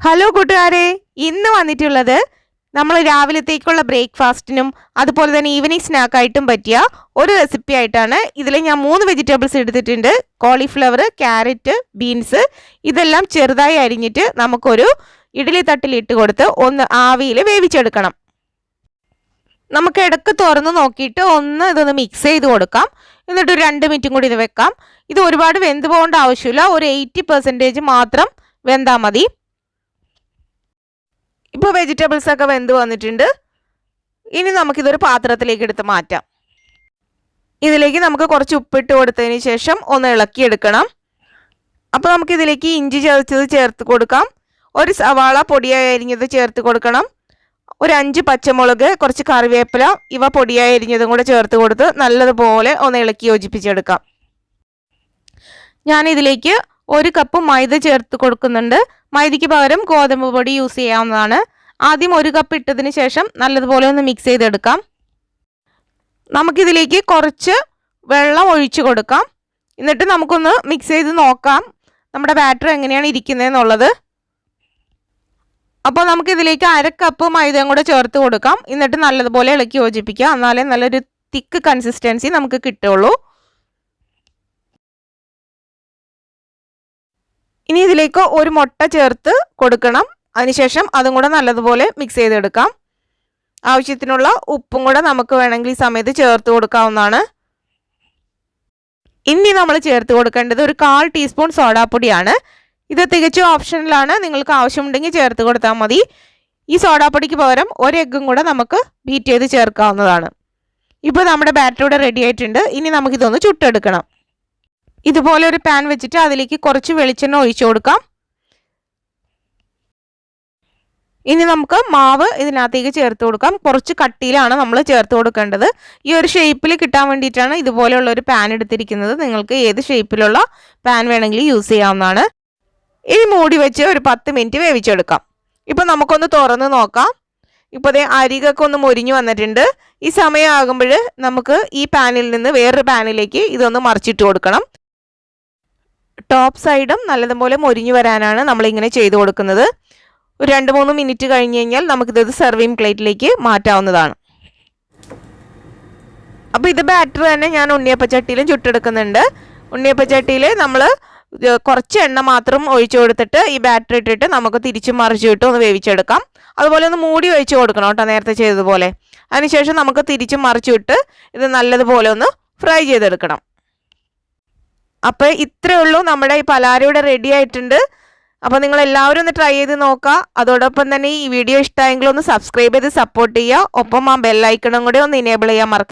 Hello കൂട്ടുകാരെ, ഇന്ന് വന്നിട്ടുള്ളത് നമ്മൾ രാവിലത്തേക്കുള്ള ബ്രേക്ക്ഫാസ്റ്റിനും അതുപോലെ തന്നെ ഈവനിങ് സ്നാക്കായിട്ടും പറ്റിയ ഒരു റെസിപ്പി ആയിട്ടാണ്. ഇതിൽ ഞാൻ 3 വെജിറ്റബിൾസ് എടുത്തിട്ടുണ്ട്. Cauliflower, carrot, beans. ഇതെല്ലാം ചെറുതായി അരിഞ്ഞിട്ട് നമുക്കൊരു ഇഡ്ഡലി തട്ടിൽ ഇട്ട് കൊടുത്ത് ഒന്ന് ആവിയിൽ വേവിച്ചെടുക്കണം. നമുക്ക് ഇടയ്ക്ക് തുറന്ന് നോക്കിയിട്ട് ഇതൊന്ന് മിക്സ് ചെയ്ത് കൊടുക്കാം. എന്നിട്ട് ഒരു 2 മിനിറ്റും കൂടി ഇത് വെക്കാം. ഇത് ഒരുപാട് വെന്ത് പോകേണ്ട ആവശ്യമില്ല, ഒരു 80% മാത്രം വെന്താൽ മതി. ഇപ്പോൾ വെജിറ്റബിൾസ് ഒക്കെ വെന്ത് വന്നിട്ടുണ്ട്. ഇനി നമുക്കിതൊരു പാത്രത്തിലേക്ക് എടുത്ത് മാറ്റാം. ഇതിലേക്ക് നമുക്ക് കുറച്ച് ഉപ്പിട്ട് കൊടുത്തതിന് ശേഷം ഒന്ന് ഇളക്കിയെടുക്കണം. അപ്പോൾ നമുക്കിതിലേക്ക് ഇഞ്ചി ചതച്ചത് ചേർത്ത് കൊടുക്കാം. ഒരു സവാള പൊടിയായി അരിഞ്ഞത് ചേർത്ത് കൊടുക്കണം. ഒരു 5 പച്ചമുളക്, കുറച്ച് കറിവേപ്പില, ഇവ പൊടിയായി അരിഞ്ഞതും കൂടെ ചേർത്ത് കൊടുത്ത് നല്ലതുപോലെ ഒന്ന് ഇളക്കി യോജിപ്പിച്ചെടുക്കാം. ഞാനിതിലേക്ക് 1 കപ്പ് മൈദ ചേർത്ത് കൊടുക്കുന്നുണ്ട്. മൈദയ്ക്ക് പകരം ഗോതമ്പ് പൊടി യൂസ് ചെയ്യാവുന്നതാണ്. ആദ്യം 1 കപ്പ് ഇട്ടതിന് ശേഷം നല്ലതുപോലെ ഒന്ന് മിക്സ് ചെയ്തെടുക്കാം. നമുക്കിതിലേക്ക് കുറച്ച് വെള്ളം ഒഴിച്ചു കൊടുക്കാം. എന്നിട്ട് നമുക്കൊന്ന് മിക്സ് ചെയ്ത് നോക്കാം നമ്മുടെ ബാറ്റർ എങ്ങനെയാണ് ഇരിക്കുന്നതെന്നുള്ളത്. അപ്പോൾ നമുക്കിതിലേക്ക് 1/2 കപ്പ് മൈദയും കൂടെ ചേർത്ത് കൊടുക്കാം. എന്നിട്ട് നല്ലതുപോലെ ഇളക്കി യോജിപ്പിക്കുക. എന്നാലേ നല്ലൊരു തിക്ക് കൺസിസ്റ്റൻസി നമുക്ക് കിട്ടുള്ളൂ. ഇനി ഇതിലേക്ക് ഒരു മുട്ട ചേർത്ത് കൊടുക്കണം. അതിനുശേഷം അതും കൂടെ നല്ലതുപോലെ മിക്സ് ചെയ്തെടുക്കാം. ആവശ്യത്തിനുള്ള ഉപ്പും കൂടെ നമുക്ക് വേണമെങ്കിൽ ഈ സമയത്ത് ചേർത്ത് കൊടുക്കാവുന്നതാണ്. ഇനി നമ്മൾ ചേർത്ത് കൊടുക്കേണ്ടത് ഒരു 1/4 ടീസ്പൂൺ സോഡാപ്പൊടിയാണ്. ഇത് തികച്ചും ഓപ്ഷനിലാണ്, നിങ്ങൾക്ക് ആവശ്യമുണ്ടെങ്കിൽ ചേർത്ത് കൊടുത്താൽ മതി. ഈ സോഡാപ്പൊടിക്ക് പകരം 1 എഗ്ഗും കൂടെ നമുക്ക് ബീറ്റ് ചെയ്ത് ചേർക്കാവുന്നതാണ്. ഇപ്പോൾ നമ്മുടെ ബാറ്റർ ഇവിടെ റെഡി ആയിട്ടുണ്ട്. ഇനി നമുക്കിതൊന്ന് ചുട്ടെടുക്കണം. ഇതുപോലെ ഒരു പാൻ വെച്ചിട്ട് അതിലേക്ക് കുറച്ച് വെളിച്ചെണ്ണ ഒഴിച്ചു കൊടുക്കാം. ഇനി നമുക്ക് മാവ് ഇതിനകത്തേക്ക് ചേർത്ത് കൊടുക്കാം. കുറച്ച് കട്ടിയിലാണ് നമ്മൾ ചേർത്ത് കൊടുക്കേണ്ടത്. ഈ ഒരു ഷേപ്പിൽ കിട്ടാൻ വേണ്ടിയിട്ടാണ് ഇതുപോലെയുള്ള ഒരു പാൻ എടുത്തിരിക്കുന്നത്. നിങ്ങൾക്ക് ഏത് ഷേപ്പിലുള്ള പാൻ വേണമെങ്കിലും യൂസ് ചെയ്യാവുന്നതാണ്. ഇനി മൂടി വെച്ച് ഒരു 10 മിനിറ്റ് വേവിച്ചെടുക്കാം. ഇപ്പം നമുക്കൊന്ന് തുറന്ന് നോക്കാം. ഇപ്പോൾ ദേ അരികൊക്കെ ഒന്ന് മൊരിഞ്ഞു വന്നിട്ടുണ്ട്. ഈ സമയമാകുമ്പോൾ നമുക്ക് ഈ പാനിൽ നിന്ന് വേറൊരു പാനിലേക്ക് ഇതൊന്ന് മറിച്ചിട്ട് കൊടുക്കണം. ടോപ്പ് സൈഡും നല്ലതുപോലെ മൊരിഞ്ഞു വരാനാണ് നമ്മളിങ്ങനെ ചെയ്ത് കൊടുക്കുന്നത്. ഒരു 2-3 മിനിറ്റ് കഴിഞ്ഞ് കഴിഞ്ഞാൽ നമുക്കിത് സെർവിങ് പ്ലേറ്റിലേക്ക് മാറ്റാവുന്നതാണ്. അപ്പോൾ ഇത് ബാറ്റർ തന്നെ ഞാൻ ഉണ്ണിയപ്പച്ചട്ടിയിലും ചുട്ടെടുക്കുന്നുണ്ട്. ഉണ്ണിയപ്പച്ചട്ടിയിൽ നമ്മൾ കുറച്ച് എണ്ണ മാത്രം ഒഴിച്ചു കൊടുത്തിട്ട് ഈ ബാറ്റർ ഇട്ടിട്ട് നമുക്ക് തിരിച്ചും മറിച്ചു ഇട്ട് ഒന്ന് വേവിച്ചെടുക്കാം. അതുപോലെ ഒന്ന് മൂടി ഒഴിച്ച് കൊടുക്കണം കേട്ടോ, നേരത്തെ ചെയ്തതുപോലെ. അതിനുശേഷം നമുക്ക് തിരിച്ചും മറിച്ചു ഇട്ട് ഇത് നല്ലതുപോലെ ഒന്ന് ഫ്രൈ ചെയ്തെടുക്കണം. അപ്പോൾ ഇത്രയേ ഉള്ളൂ, നമ്മുടെ ഈ പലാരം ഇവിടെ റെഡി ആയിട്ടുണ്ട്. അപ്പോൾ നിങ്ങൾ എല്ലാവരും ഒന്ന് ട്രൈ ചെയ്ത് നോക്കുക. അതോടൊപ്പം തന്നെ ഈ വീഡിയോ ഇഷ്ടമായെങ്കിൽ ഒന്ന് സബ്സ്ക്രൈബ് ചെയ്ത് സപ്പോർട്ട് ചെയ്യുക. ഒപ്പം ആ ബെല്ലൈക്കണും കൂടെ ഒന്ന് ഇനേബിൾ ചെയ്യാൻ മറക്കുക.